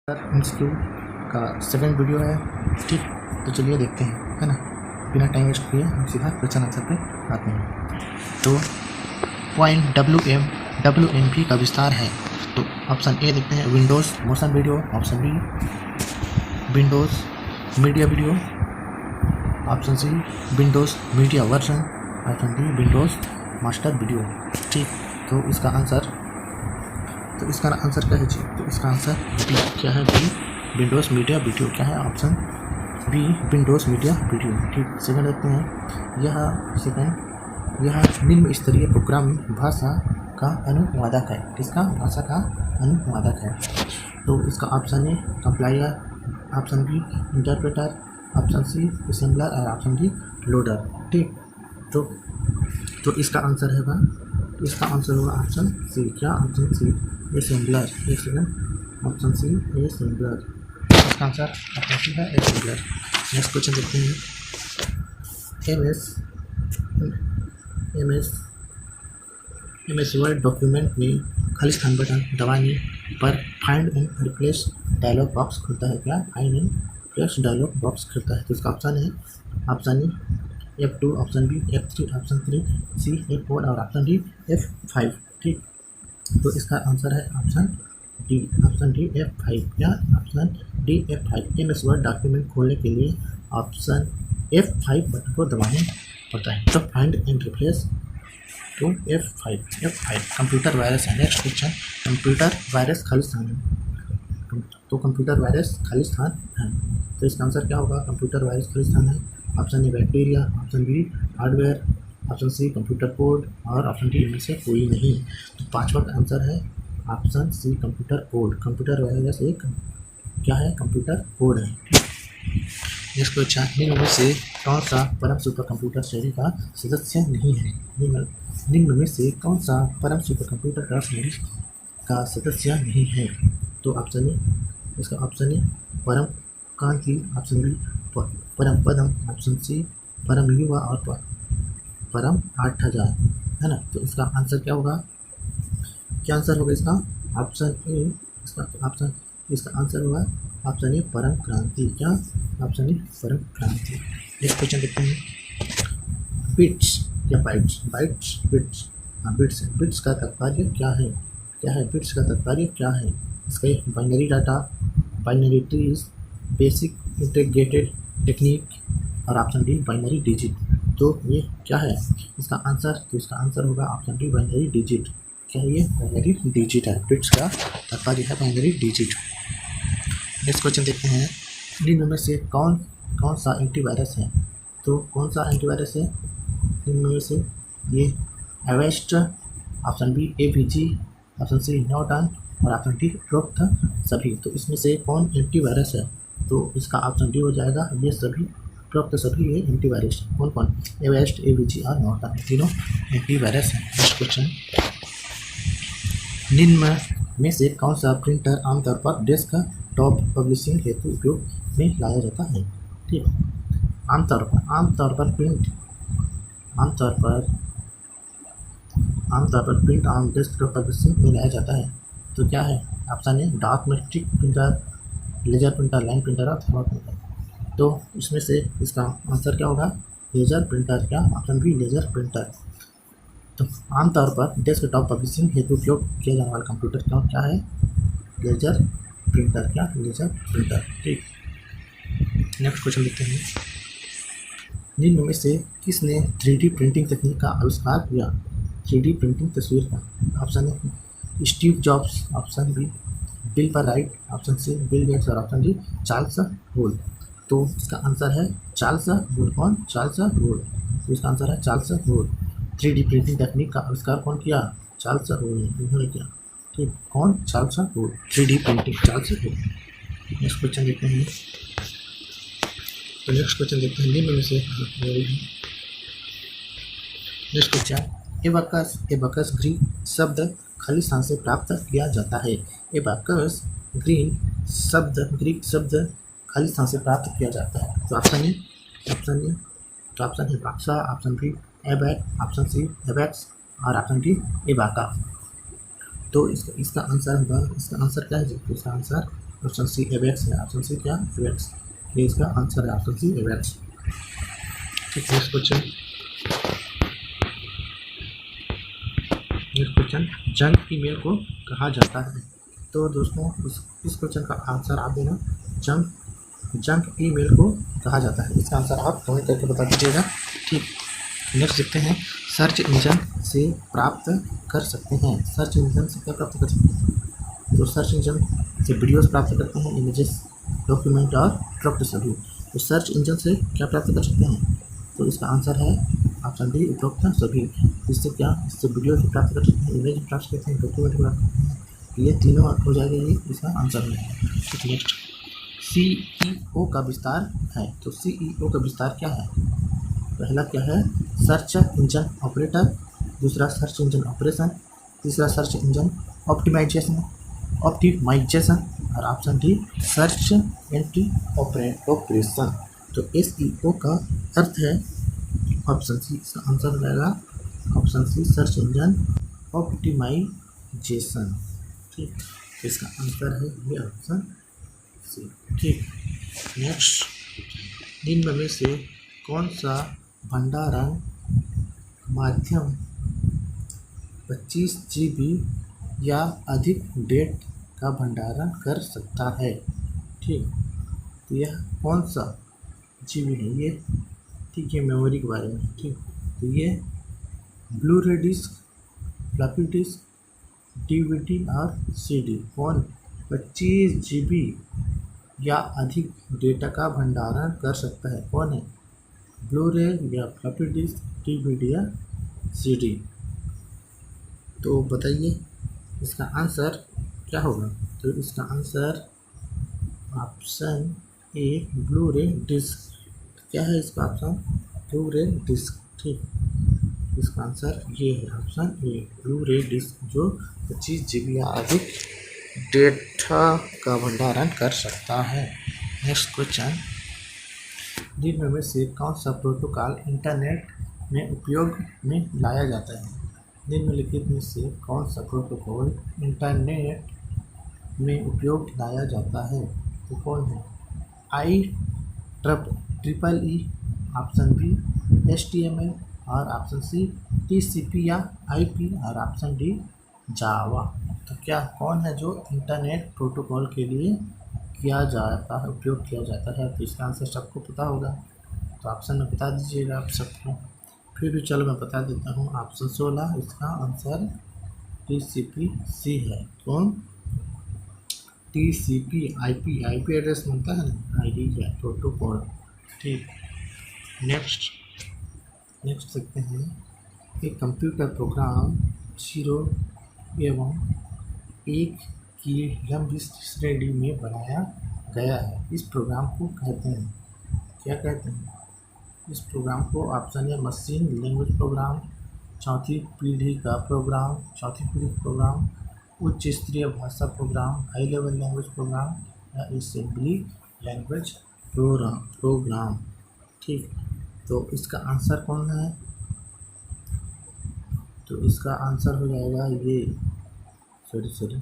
Institute का second video है। ठीक, तो चलिए देखते हैं, है ना, बिना टाइम वेस्ट किए हम सीधा क्वेश्चन आंसर पे आते हैं। तो पॉइंट WMV का विस्तार है। तो ऑप्शन ए देखते हैं Windows motion video, option B Windows media video, option C Windows media version, option D Windows master video. ठीक, तो इसका आंसर क्या है जी? तो इसका आंसर बी क्या है? B Windows media video. क्या है? Option B Windows media video. ठीक, सेकंड देखते हैं, यह निम्न स्तरीय प्रोग्रामिंग भाषा का अनुवादक है। किसका? भाषा का अनुवादक है। तो इसका option A compiler, option B interpreter, option C assembler और ऑप्शन डी लोडर। ठीक, तो इसका आंसर होगा ऑप्शन सी। क्या? Option C assembler. एक सेकंड, ऑप्शन सी असेंबलर। इसका आंसर ऑप्शन सी है असेंबलर। नेक्स्ट क्वेश्चन देखते हैं, एमएस वर्ड डॉक्यूमेंट में खाली स्थान बटन दबाने पर find and replace dialog box खुलता है। क्या? Find and replace dialog box खुलता है। तो इसका ऑप्शन है option A F2, option B F3, option C F4 और ऑप्शन डी F5। ठीक, तो इसका आंसर है ऑप्शन डी F5। क्या? Option D F5। MS word document खोलने के लिए ऑप्शन F5 बटन को दबाना पड़ता है। तो फाइंड एंड रिप्लेस तो F5 कंप्यूटर वायरस है। नेक्स्ट क्वेश्चन, कंप्यूटर वायरस खाली स्थान है। तो कंप्यूटर वायरस खाली स्थान है, तो इसका आंसर क्या होगा? कंप्यूटर वायरस खाली स्थान है। Option A bacteria, option B hardware, option C computer code और ऑप्शन डी इनमें से कोई नहीं। तो पांचवा का आंसर है option C computer code. Computer virus एक क्या है? कंप्यूटर कोड है। नेक्स्ट क्वेश्चन, निम्न में से कौन सा परम सुपर कंप्यूटर श्रेणी का सदस्य नहीं है? निम्न में से कौन सा परम सुपर कंप्यूटर का श्रेणी का सदस्य नहीं है? तो ऑप्शन ए, इसका ऑप्शन ए परम कांति, ऑप्शन बी परम पदम, ऑप्शन सी परम युवा और परम 8000, है ना। तो इसका आंसर क्या होगा? क्या आंसर होगा इसका? ऑप्शन ए, इसका आंसर होगा ऑप्शन ए परम क्रांति। क्या? ऑप्शन ए परम क्रांति। नेक्स्ट क्वेश्चन देखते हैं, बिट्स या बाइट्स, बिट्स, हाँ बिट्स का तात्पर्य क्या है? बिट्स का तात्पर्य क्या है? इसका एक binary data, binary trees, basic integrated technique और ऑप्शन डी बाइनरी डिजिट। तो ये क्या है इसका आंसर? तो इसका आंसर होगा ऑप्शन डी बाइनरी डिजिट। क्या ये बाइनरी डिजिट है? बिट्स का तात्पर्य है बाइनरी डिजिट। नेक्स्ट क्वेश्चन देखते हैं, निम्न में से कौन सा एंटीवायरस है? तो कौन सा एंटीवायरस है निम्न में से? ये Avast, option B AVG, option C Norton और ऑप्शन डी उपरोक्त सभी। तो इसमें से कौन एंटीवायरस है? तो इसका ऑप्शन डी हो जाएगा ये सभी, उपरोक्त सभी ये एंटीवायरस। कौन? एवेस्ट, AVG और नॉर्टन, तीनों एंटीवायरस है। नेक्स्ट क्वेश्चन, निम्न में से कौन सा प्रिंटर आमतौर पर डेस्कटॉप पब्लिशिंग हेतु उपयोग में लाया जाता है? ठीक, आमतौर पर प्रिंट ऑन डेस्कटॉप पब्लिशिंग में लाया जाता है। तो क्या है? ऑप्शन ए डार्क matrix printer, laser printer, line printer और थर्मल प्रिंटर। तो इसमें से इसका आंसर क्या होगा? Laser printer. क्या? Option B laser printer. तो आमतौर पर डेस्कटॉप पब्लिशिंग हेतु उपयोग किया जाने वाला कंप्यूटर क्या है? Laser printer. क्या? Laser printer. ठीक, नेक्स्ट क्वेश्चन देखते हैं, निम्न में से किसने 3D प्रिंटिंग तकनीक का आविष्कार किया? 3D प्रिंटिंग तस्वीर का। Option A Steve Jobs, option B Bill Wright, option C Bill Gates और ऑप्शन डी चार्ल्स वुड। तो इसका आंसर है चार्ल्स वुड। कौन? Charles Wood. तो इसका आंसर है चार्ल्स वुड। 3D प्रिंटिंग तकनीक का आविष्कार कौन किया? चार्ल्स वुड इन्होंने किया। ठीक, कौन? Charles would. 3D printing Charles Wood. Next question देखते हैं, निम्न में से नेक्स्ट क्वेश्चन, एबाकस ग्रीक शब्द खाली स्थान से प्राप्त किया जाता है। एबाकस ग्रीक शब्द खाली स्थान से प्राप्त किया जाता है। तो ऑप्शन है बक्सा, ऑप्शन बी एबैक, ऑप्शन सी एबैक्स और ऑप्शन डी एबाका। तो इसका आंसर होगा, इसका आंसर क्या है? इसका आंसर ऑप्शन सी एवेक्स है। ऑप्शन सी क्या, एवेक्स, ये इसका आंसर है, ऑप्शन सी एवेक्स। ठीक, next question. Next question, junk email को कहा जाता है। तो दोस्तों इस क्वेश्चन का आंसर आप देना, जंक ईमेल को कहा जाता है। इसका आंसर आप कमेंट करके बता दीजिएगा। ठीक, नेक्स्ट देखते हैं, सर्च इंजन से प्राप्त कर सकते हैं। सर्च इंजन से क्या प्राप्त कर सकते हैं? तो सर्च इंजन से वीडियोस प्राप्त करते हैं, इमेजेस, डॉक्यूमेंट और उपरोक्त सभी। तो सर्च इंजन से क्या प्राप्त कर सकते हैं? तो इसका आंसर है ऑप्शन डी, उपरोक्त सभी। इससे क्या, इससे वीडियो भी प्राप्त कर सकते हैं, इमेज भी प्राप्त करते हैं, डॉक्यूमेंट प्राप्त करते हैं। ये तीनों हो जाएगा, ये इसका आंसर है। ठीक, नेक्स्ट, सीईओ का विस्तार है। तो सीईओ का विस्तार क्या है? पहला क्या है, सर्च इंजन ऑपरेटर, दूसरा सर्च इंजन ऑपरेशन, तीसरा सर्च इंजन ऑप्टिमाइजेशन और option D search entry operation. तो एसईओ का अर्थ है ऑप्शन सी, इसका आंसर हो जाएगा option C, search engine optimisation. ठीक, इसका आंसर है ये ऑप्शन सी। ठीक, नेक्स्ट, निम्न में से कौन सा भंडारण माध्यम 25 GB या अधिक डेट का भंडारण कर सकता है? ठीक, तो यह कौन सा GB है ये? ठीक, ये मेमोरी के बारे में। ठीक, तो ये blu ray disc, floppy disk, DVD और CD, कौन 25 GB या अधिक डेटा का भंडारण कर सकता है? कौन है? ब्लू-रे या फ्लॉपी डिस्क, DVD या CD? तो बताइए इसका आंसर क्या होगा? तो इसका answer option A, blu ray disc. क्या है इसका ऑप्शन? Blu-ray disc. ठीक, इसका आंसर ये है ऑप्शन ए, ब्लू-रे डिस्क, जो 25 GB या अधिक डेटा का भंडारण कर सकता है। नेक्स्ट क्वेश्चन, निम्न में से कौन सा प्रोटोकॉल इंटरनेट में उपयोग में लाया जाता है? निम्नलिखित में से कौन सा प्रोटोकॉल इंटरनेट में उपयोग लाया जाता है? तो कौन है? IEEE, ऑप्शन बी HTML और ऑप्शन सी TCP या IP और ऑप्शन डी जावा। तो क्या, कौन है जो इंटरनेट प्रोटोकॉल के लिए किया जाता है, उपयोग किया जाता है? तो इसका आंसर सबको पता होगा, तो ऑप्शन में बता दीजिएगा आप सबको। फिर भी चलो मैं बता देता हूँ, ऑप्शन 16, इसका आंसर TCP/C है। कौन? TCP, IP एड्रेस मिलता है ना, ID है प्रोटोकॉल। ठीक, नेक्स्ट देखते हैं, एक कंप्यूटर प्रोग्राम 0 एवं 1 की लंबी श्रेणी में बनाया गया है। इस प्रोग्राम को कहते हैं, क्या कहते हैं इस प्रोग्राम को? ऑप्शन है मशीन लैंग्वेज प्रोग्राम, चौथी पीढ़ी का प्रोग्राम, उच्च स्तरीय भाषा program, high level language program या असेंबली लैंग्वेज प्रोग्राम। ठीक, तो इसका आंसर कौन है? तो इसका आंसर हो जाएगा ये, सॉरी,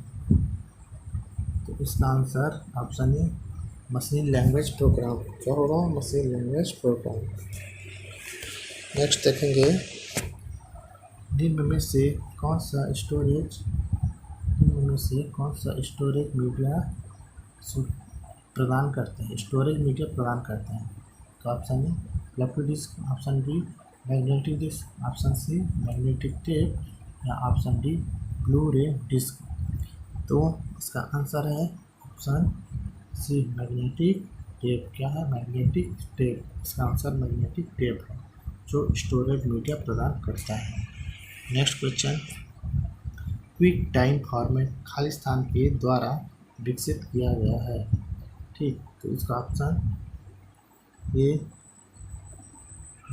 तो इसका आंसर ऑप्शन है मशीन लैंग्वेज प्रोग्राम। क्या होगा? Machine language program. नेक्स्ट देखेंगे, निम्न में से कौन सा स्टोरेज मीडिया प्रदान करते हैं? तो option A floppy disk, option B magnetic disk, option C magnetic tape या ऑप्शन डी ब्लू-रे डिस्क। तो इसका आंसर है ऑप्शन सी मैग्नेटिक टेप। क्या है? Magnetic tape. इसका आंसर मैग्नेटिक टेप है, जो स्टोरेज मीडिया प्रदान करता है। Next question, quick time format Khalistan के द्वारा विकसित किया गया है। ठीक, तो इसका ऑप्शन ये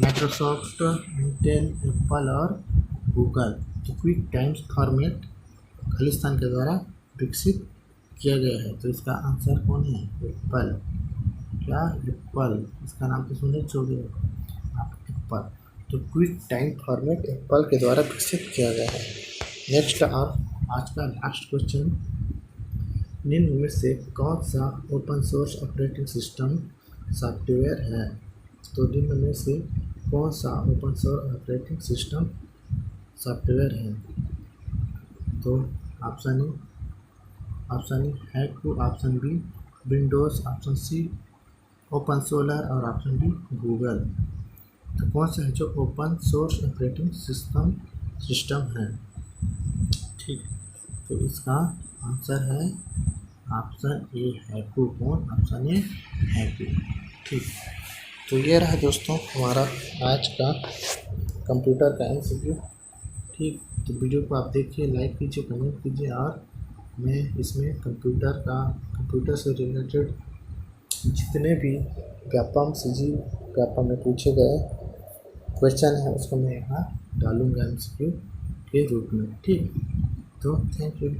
माइक्रोसॉफ्ट, इंटेल, एप्पल और गूगल। तो क्विक टाइम फॉर्मेट खालिस्तान के द्वारा विकसित किया गया है, तो इसका आंसर कौन है? एप्पल। क्या? एप्पल। इसका नाम तो सुने होंगे आप, एप्पल। तो क्विक टाइम फॉर्मेट एप्पल के द्वारा विकसित किया गया है। नेक्स्ट और आज का लास्ट क्वेश्चन, निम्न में से कौन सा open source operating system software है? तो निम्न में से कौन सा open source operating system software है? तो option A Haiku, option B Windows, option C open solar और ऑप्शन डी गूगल। तो कौन सा है जो ओपन सोर्स ऑपरेटिंग सिस्टम है? ठीक, तो इसका आंसर है ऑप्शन ए हैकू। कौन? Option A haiku. ठीक, तो ये रहा दोस्तों हमारा आज का कंप्यूटर का एमसीक्यू। ठीक, तो वीडियो को आप देखिए, लाइक कीजिए, कमेंट कीजिए, और मैं इसमें कंप्यूटर से रिलेटेड जितने भी व्यापम में पूछे गए क्वेश्चन है उसको मैं यहाँ डालूँगा एमसीक्यू के रूप में। ठीक, तो थैंक यू।